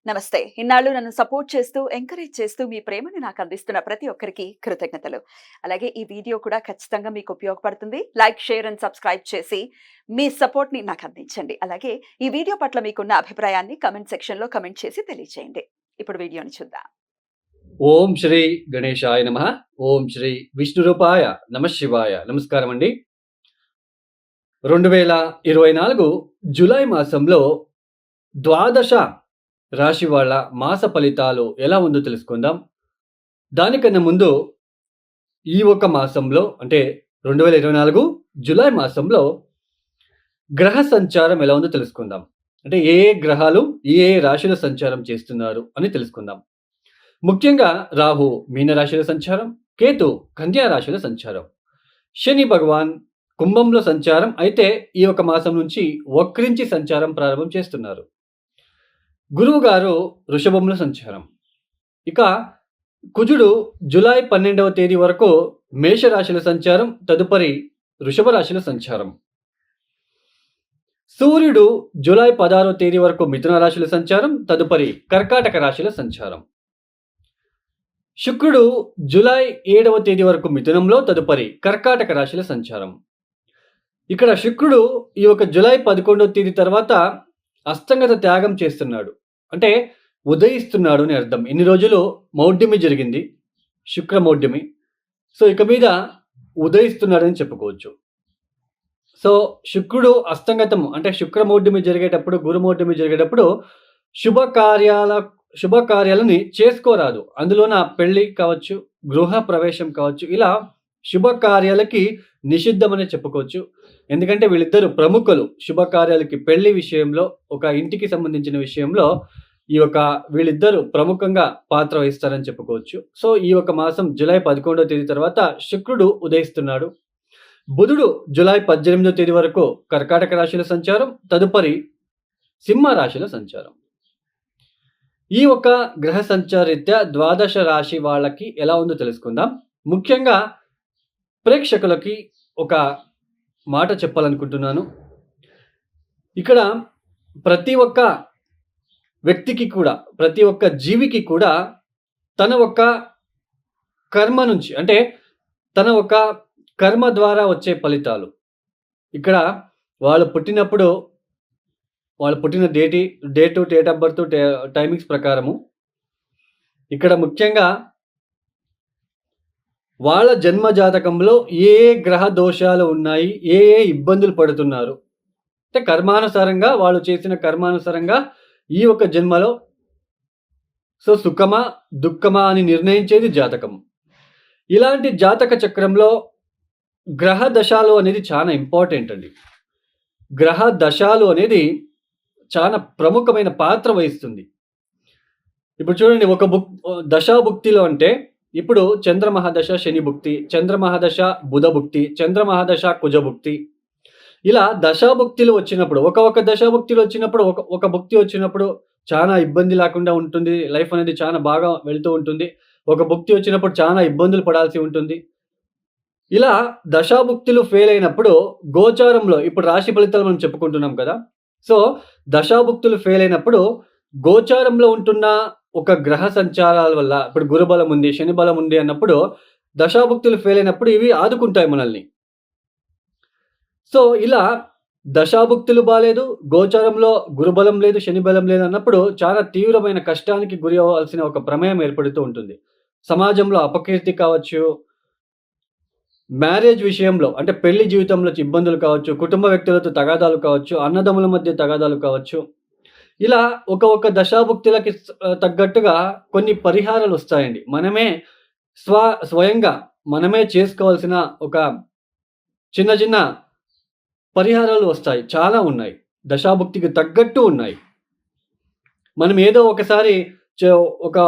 నమస్తే. ఇన్నాళ్ళు నన్ను సపోర్ట్ చేస్తూ, ఎంకరేజ్ చేస్తూ మీ ప్రేమని నాకు అందిస్తున్న ప్రతి ఒక్కరికి కృతజ్ఞతలు. అలాగే ఈ వీడియో కూడా ఖచ్చితంగా మీకు ఉపయోగపడుతుంది. లైక్, షేర్ అండ్ సబ్స్క్రైబ్ చేసి మీ సపోర్ట్‌ని నాకు అందించండి. అలాగే ఈ వీడియో పట్ల మీకున్న అభిప్రాయాన్ని కామెంట్ సెక్షన్‌లో కామెంట్ చేసి తెలియజేయండి. ఇప్పుడు వీడియోని చూద్దాం. ఓం శ్రీ గణేశాయ నమః. ఓం శ్రీ విష్ణురూపాయ నమః శివాయ. నమస్కారం అండి. 2024 జూలై మాసంలో ద్వాదశ రాశి వాళ్ళ మాస ఫలితాలు ఎలా ఉందో తెలుసుకుందాం. దానికన్నా ముందు ఈ ఒక మాసంలో అంటే 2024 జూలై మాసంలో గ్రహ సంచారం ఎలా ఉందో తెలుసుకుందాం. అంటే ఏ గ్రహాలు ఏ రాశిలో సంచారం చేస్తున్నారు అని తెలుసుకుందాం. ముఖ్యంగా రాహు మీనరాశిలో సంచారం, కేతు కన్యా రాశిలో సంచారం, శని భగవాన్ కుంభంలో సంచారం అయితే ఈ ఒక మాసం నుంచి వక్రించి సంచారం ప్రారంభం చేస్తున్నారు. గురువు గారు వృషభంలో సంచారం. ఇక కుజుడు జూలై 12వ తేదీ వరకు మేషరాశిలో సంచారం, తదుపరి వృషభ రాశిలో సంచారం. సూర్యుడు జూలై 16వ తేదీ వరకు మిథున రాశిలో సంచారం, తదుపరి కర్కాటక రాశిలో సంచారం. శుక్రుడు జూలై 7వ తేదీ వరకు మిథునంలో, తదుపరి కర్కాటక రాశిలో సంచారం. ఇక్కడ శుక్రుడు ఈ యొక్క జూలై 11వ తేదీ తర్వాత అస్తంగత త్యాగం చేస్తున్నాడు. అంటే ఉదయిస్తున్నాడు అని అర్థం. ఇన్ని రోజులు మౌఢ్యమి జరిగింది, శుక్ర మౌఢ్యమి. సో ఇక మీద ఉదయిస్తున్నాడని చెప్పుకోవచ్చు. సో శుక్రుడు అస్తంగతం అంటే శుక్రమౌఢ్యమి జరిగేటప్పుడు, గురుమౌఢ్యమి జరిగేటప్పుడు శుభకార్యాలని చేసుకోరాదు. అందులోన పెళ్లి కావచ్చు, గృహ ప్రవేశం కావచ్చు, ఇలా శుభకార్యాలకి నిషిద్ధమనే చెప్పుకోవచ్చు. ఎందుకంటే వీళ్ళిద్దరు ప్రముఖులు శుభకార్యాలకి, పెళ్లి విషయంలో, ఒక ఇంటికి సంబంధించిన విషయంలో వీళ్ళిద్దరూ ప్రముఖంగా పాత్ర వహిస్తారని చెప్పుకోవచ్చు. సో ఈ ఒక మాసం జూలై 11వ తేదీ తర్వాత శుక్రుడు ఉదయిస్తున్నాడు. బుధుడు జూలై 18వ తేదీ వరకు కర్కాటక రాశిలో సంచారం, తదుపరి సింహ రాశిలో సంచారం. ఈ ఒక గ్రహ సంచారరీత్యా ద్వాదశ రాశి వాళ్ళకి ఎలా ఉందో తెలుసుకుందాం. ముఖ్యంగా ప్రేక్షకులకి ఒక మాట చెప్పాలనుకుంటున్నాను. ఇక్కడ ప్రతి ఒక్క వ్యక్తికి కూడా, ప్రతి ఒక్క జీవికి కూడా తన ఒక్క కర్మ నుంచి, అంటే తన ఒక కర్మ ద్వారా వచ్చే ఫలితాలు. ఇక్కడ వాళ్ళు పుట్టినప్పుడు వాళ్ళు పుట్టిన డేట్ ఆఫ్ బర్త్, టైమింగ్స్ ప్రకారము ఇక్కడ ముఖ్యంగా వాళ్ళ జన్మ జాతకంలో ఏ గ్రహ దోషాలు ఉన్నాయి, ఏ ఇబ్బందులు పడుతున్నారు, అంటే కర్మానుసారంగా వాళ్ళు చేసిన కర్మానుసారంగా ఈ ఒక జన్మలో సో సుఖమా దుఃఖమా అని నిర్ణయించేది జాతకం. ఇలాంటి జాతక చక్రంలో గ్రహ దశాలు అనేది చాలా ఇంపార్టెంట్ అండి. గ్రహ దశాలు అనేది చాలా ప్రముఖమైన పాత్ర వహిస్తుంది. ఇప్పుడు చూడండి, ఒక దశాభుక్తిలో అంటే ఇప్పుడు చంద్రమహాదశ శని భుక్తి, చంద్రమహాదశ బుధ భుక్తి, చంద్రమహాదశ కుజ భుక్తి, ఇలా దశాభుక్తులు వచ్చినప్పుడు, ఒక దశాభుక్తులు వచ్చినప్పుడు, ఒక భుక్తి వచ్చినప్పుడు చాలా ఇబ్బంది లేకుండా ఉంటుంది. లైఫ్ అనేది చాలా బాగా వెళ్తూ ఉంటుంది. ఒక భుక్తి వచ్చినప్పుడు చాలా ఇబ్బందులు పడాల్సి ఉంటుంది. ఇలా దశాభుక్తులు ఫెయిల్ అయినప్పుడు గోచారంలో, ఇప్పుడు రాశి ఫలితాలు మనం చెప్పుకుంటున్నాం కదా. సో దశాభుక్తులు ఫెయిల్ అయినప్పుడు గోచారంలో ఉంటున్న ఒక గ్రహ సంచారాల వల్ల, ఇప్పుడు గురుబలం ఉంది, శని బలం ఉంది అన్నప్పుడు దశాభుక్తులు ఫెయిల్ అయినప్పుడు ఇవి ఆదుకుంటాయి మనల్ని. సో ఇలా దశాభుక్తులు బాలేదు, గోచారంలో గురుబలం లేదు, శని బలం లేదు అన్నప్పుడు చాలా తీవ్రమైన కష్టానికి గురి అవ్వాల్సిన ఒక ప్రమేయం ఏర్పడుతూ ఉంటుంది. సమాజంలో అపకీర్తి కావచ్చు, మ్యారేజ్ విషయంలో అంటే పెళ్లి జీవితంలో ఇబ్బందులు కావచ్చు, కుటుంబ వ్యక్తులతో తగాదాలు కావచ్చు, అన్నదమ్ముల మధ్య తగాదాలు కావచ్చు, ఇలా ఒక దశాభుక్తులకి తగ్గట్టుగా కొన్ని పరిహారాలు వస్తాయండి. మనమే స్వయంగా మనమే చేసుకోవాల్సిన ఒక చిన్న పరిహారాలు వస్తాయి. చాలా ఉన్నాయి, దశాభుక్తికి తగ్గట్టు ఉన్నాయి. మనం ఏదో ఒకసారి ఒక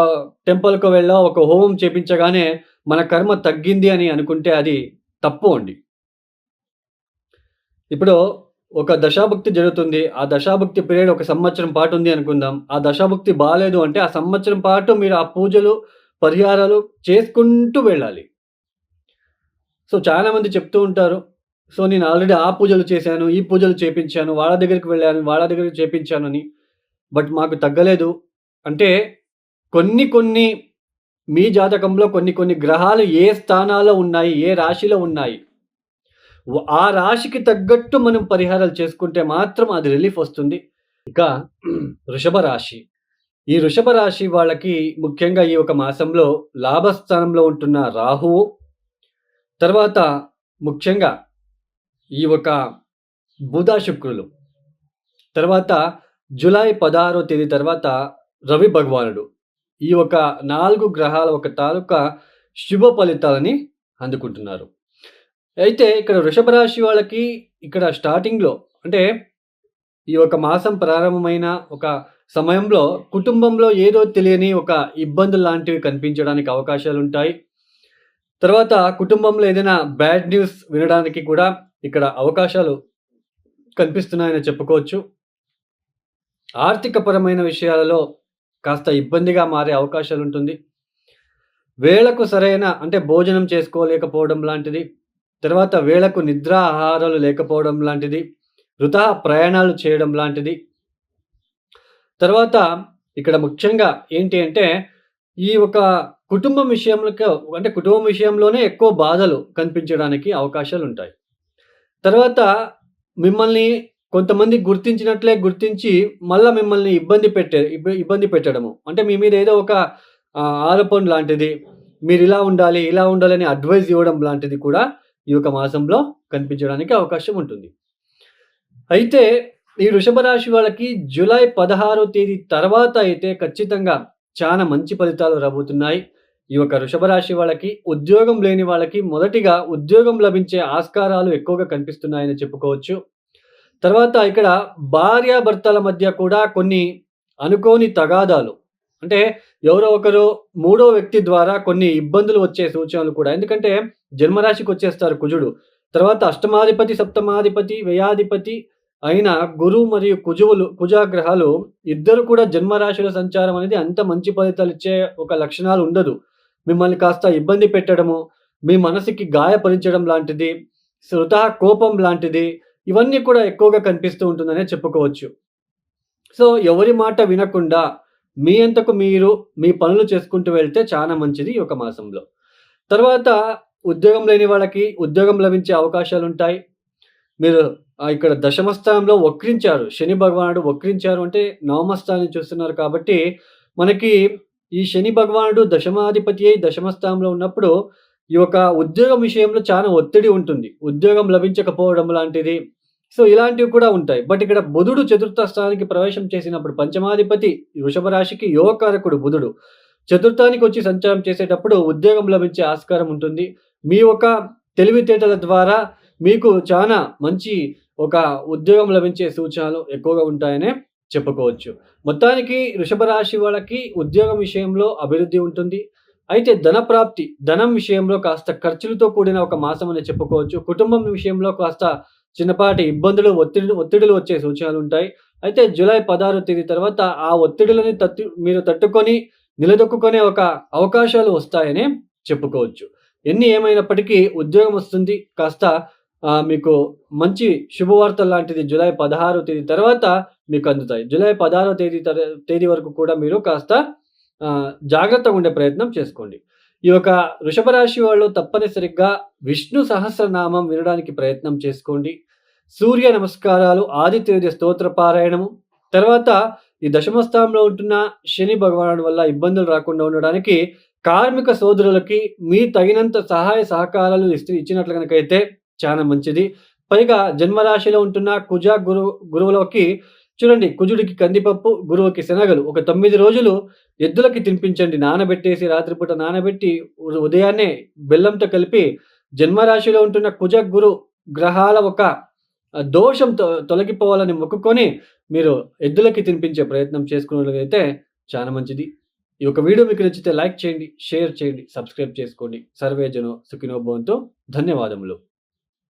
టెంపుల్‌కి వెళ్ళో, ఒక హోమం చేపించగానే మన కర్మ తగ్గింది అని అనుకుంటే అది తప్పు అండి. ఇప్పుడు ఒక దశాభుక్తి జరుగుతుంది. ఆ దశాభుక్తి పీరియడ్ ఒక సంవత్సరం పాటు ఉంది అనుకుందాం. ఆ దశాభుక్తి బాలేదు అంటే ఆ సంవత్సరం పాటు మీరు ఆ పూజలు, పరిహారాలు చేసుకుంటూ వెళ్ళాలి. సో చాలామంది చెప్తూ ఉంటారు, సో నేను ఆల్రెడీ ఆ పూజలు చేశాను, ఈ పూజలు చేపించాను, వాళ్ళ దగ్గరికి వెళ్ళాను, వాళ్ళ దగ్గరికి చేపించానని. బట్ మాకు తగ్గలేదు. అంటే కొన్ని మీ జాతకంలో కొన్ని గ్రహాలు ఏ స్థానాల్లో ఉన్నాయి, ఏ రాశిలో ఉన్నాయి. ఆ రాశికి తగ్గట్టు మనం పరిహారాలు చేసుకుంటే మాత్రం అది రిలీఫ్ వస్తుంది. ఇక వృషభ రాశి. ఈ వృషభ రాశి వాళ్ళకి ముఖ్యంగా ఈ ఒక మాసంలో లాభస్థానంలో ఉంటున్న రాహువు, తర్వాత ముఖ్యంగా ఈ ఒక బుధ, శుక్రులు, తర్వాత జూలై 16వ తేదీ తర్వాత రవి భగవానుడు. ఈ ఒక 4 గ్రహాల ఒక తాలూకా శుభ ఫలితాలని అందుకుంటున్నారు. అయితే ఇక్కడ వృషభ రాశి వాళ్ళకి ఇక్కడ స్టార్టింగ్‌లో అంటే ఈ ఒక మాసం ప్రారంభమైన ఒక సమయంలో కుటుంబంలో ఏదో తెలియని ఒక ఇబ్బందులు లాంటివి కనిపించడానికి అవకాశాలుంటాయి. తర్వాత కుటుంబంలో ఏదైనా బ్యాడ్ న్యూస్ వినడానికి కూడా ఇక్కడ అవకాశాలు కనిపిస్తున్నాయని చెప్పుకోవచ్చు. ఆర్థికపరమైన విషయాలలో కాస్త ఇబ్బందిగా మారే అవకాశాలుంటుంది. వేళకు సరైన అంటే భోజనం చేసుకోలేకపోవడం లాంటిది, తర్వాత వేళకు నిద్ర, ఆహారాలు లేకపోవడం లాంటిది, వృథా ప్రయాణాలు చేయడం లాంటిది. తర్వాత ఇక్కడ ముఖ్యంగా ఏంటి అంటే, ఈ ఒక కుటుంబం కుటుంబం విషయంలోనే ఎక్కువ బాధలు కనిపించడానికి అవకాశాలుంటాయి. తర్వాత మిమ్మల్ని కొంతమంది గుర్తించినట్లే గుర్తించి మళ్ళా మిమ్మల్ని ఇబ్బంది పెట్టడము. అంటే మీ మీద ఏదో ఒక ఆరోపణ లాంటిది, మీరిలా ఉండాలి, ఇలా ఉండాలని అడ్వైస్ ఇవ్వడం లాంటిది కూడా ఈ యొక్క మాసంలో కనిపించడానికి అవకాశం ఉంటుంది. అయితే ఈ వృషభ రాశి వాళ్ళకి జూలై 16వ తేదీ తర్వాత అయితే ఖచ్చితంగా చాలా మంచి ఫలితాలు రాబోతున్నాయి. ఈ యొక్క వృషభ రాశి వాళ్ళకి, ఉద్యోగం లేని వాళ్ళకి మొదటిగా ఉద్యోగం లభించే ఆస్కారాలు ఎక్కువగా కనిపిస్తున్నాయని చెప్పుకోవచ్చు. తర్వాత ఇక్కడ భార్యాభర్తల మధ్య కూడా కొన్ని అనుకోని తగాదాలు, అంటే ఎవరో ఒకరు మూడో వ్యక్తి ద్వారా కొన్ని ఇబ్బందులు వచ్చే సూచనలు కూడా. ఎందుకంటే జన్మరాశికొచ్చేస్తారు కుజుడు. తర్వాత అష్టమాధిపతి, సప్తమాధిపతి, వ్యయాధిపతి అయిన గురువు మరియు కుజగ్రహాలు ఇద్దరు కూడా జన్మరాశిలో సంచారం అనేది అంత మంచి ఫలితాలిచ్చే ఒక లక్షణాలు ఉండదు. మిమ్మల్ని కాస్త ఇబ్బంది పెట్టడము, మీ మనసుకి గాయపరించడం లాంటిది, స్వతహా కోపం లాంటిది, ఇవన్నీ కూడా ఎక్కువగా కనిపిస్తూ ఉంటుందనే చెప్పుకోవచ్చు. సో, ఎవరి మాట వినకుండా మీ అంతకు మీరు మీ పనులు చేసుకుంటూ వెళ్తే చాలా మంచిది ఈ యొక్క మాసంలో. తర్వాత ఉద్యోగం లేని వాళ్ళకి ఉద్యోగం లభించే అవకాశాలుంటాయి. మీరు ఇక్కడ దశమ స్థానంలో వక్రించారు. శని భగవానుడు వక్రించారు అంటే నవమ స్థానాన్ని చూస్తున్నారు కాబట్టి, మనకి ఈ శని భగవానుడు దశమాధిపతి అయి దశమ స్థానంలో ఉన్నప్పుడు, ఈ యొక్క ఉద్యోగం విషయంలో చాలా ఒత్తిడి ఉంటుంది. ఉద్యోగం లభించకపోవడం లాంటిది. సో, ఇలాంటివి కూడా ఉంటాయి. బట్ ఇక్కడ బుధుడు చతుర్థ స్థానానికి ప్రవేశం చేసినప్పుడు పంచమాధిపతి వృషభ రాశికి యోగకారకుడు బుధుడు. చతుర్థానికొచ్చి సంచారం చేసేటప్పుడు ఉద్యోగం లభించే ఆస్కారం ఉంటుంది. మీ యొక్క తెలివితేటల ద్వారా మీకు చాలా మంచి ఒక ఉద్యోగం లభించే సూచనలు ఎక్కువగా ఉంటాయనే చెప్పుకోవచ్చు. మొత్తానికి వృషభ రాశి వాళ్ళకి ఉద్యోగం విషయంలో అభివృద్ధి ఉంటుంది. అయితే ధనం విషయంలో కాస్త ఖర్చులతో కూడిన ఒక మాసం అని చెప్పుకోవచ్చు. కుటుంబం విషయంలో కాస్త చిన్నపాటి ఇబ్బందులు, ఒత్తిడులు వచ్చే సూచనలుంటాయి. అయితే జూలై 16వ తేదీ తర్వాత ఆ ఒత్తిడులని మీరు తట్టుకొని నిలదొక్కుకునే ఒక అవకాశాలు వస్తాయనే చెప్పుకోవచ్చు. ఎన్ని ఏమైనప్పటికీ ఉద్యోగం వస్తుంది. కాస్త మీకు మంచి శుభవార్తలు లాంటిది జూలై 16వ తేదీ తర్వాత మీకు అందుతాయి. జూలై 16వ తేదీ వరకు కూడా మీరు కాస్త జాగ్రత్తగా ఉండే ప్రయత్నం చేసుకోండి. ఈ యొక్క వృషభ రాశి వాళ్ళు తప్పనిసరిగా విష్ణు సహస్రనామం వినడానికి ప్రయత్నం చేసుకోండి. సూర్య నమస్కారాలు, ఆదిత్య స్తోత్ర పారాయణము, తర్వాత ఈ దశమ స్థానంలో ఉంటున్న శని భగవానుడి వల్ల ఇబ్బందులు రాకుండా ఉండడానికి కార్మిక సోదరులకి మీ తగినంత సహాయ సహకారాలు ఇచ్చినట్లు గనకైతే చాలా మంచిది. పైగా జన్మరాశిలో ఉంటున్న గురువులకి చూడండి, కుజుడికి కందిపప్పు, గురువుకి శనగలు ఒక 9 రోజులు ఎద్దులకి తినిపించండి. నానబెట్టేసి రాత్రిపూట నానబెట్టి ఉదయాన్నే బెల్లంతో కలిపి జన్మరాశిలో ఉంటున్న గురు గ్రహాల ఒక దోషం తొలగిపోవాలని మొక్కుకొని మీరు ఎద్దులకి తినిపించే ప్రయత్నం చేసుకున్నట్లయితే చాలా మంచిది. ఈ యొక్క వీడియో మీకు నచ్చితే లైక్ చేయండి, షేర్ చేయండి, సబ్స్క్రైబ్ చేసుకోండి. సర్వే జనో సుఖినో భవంతు. ధన్యవాదములు.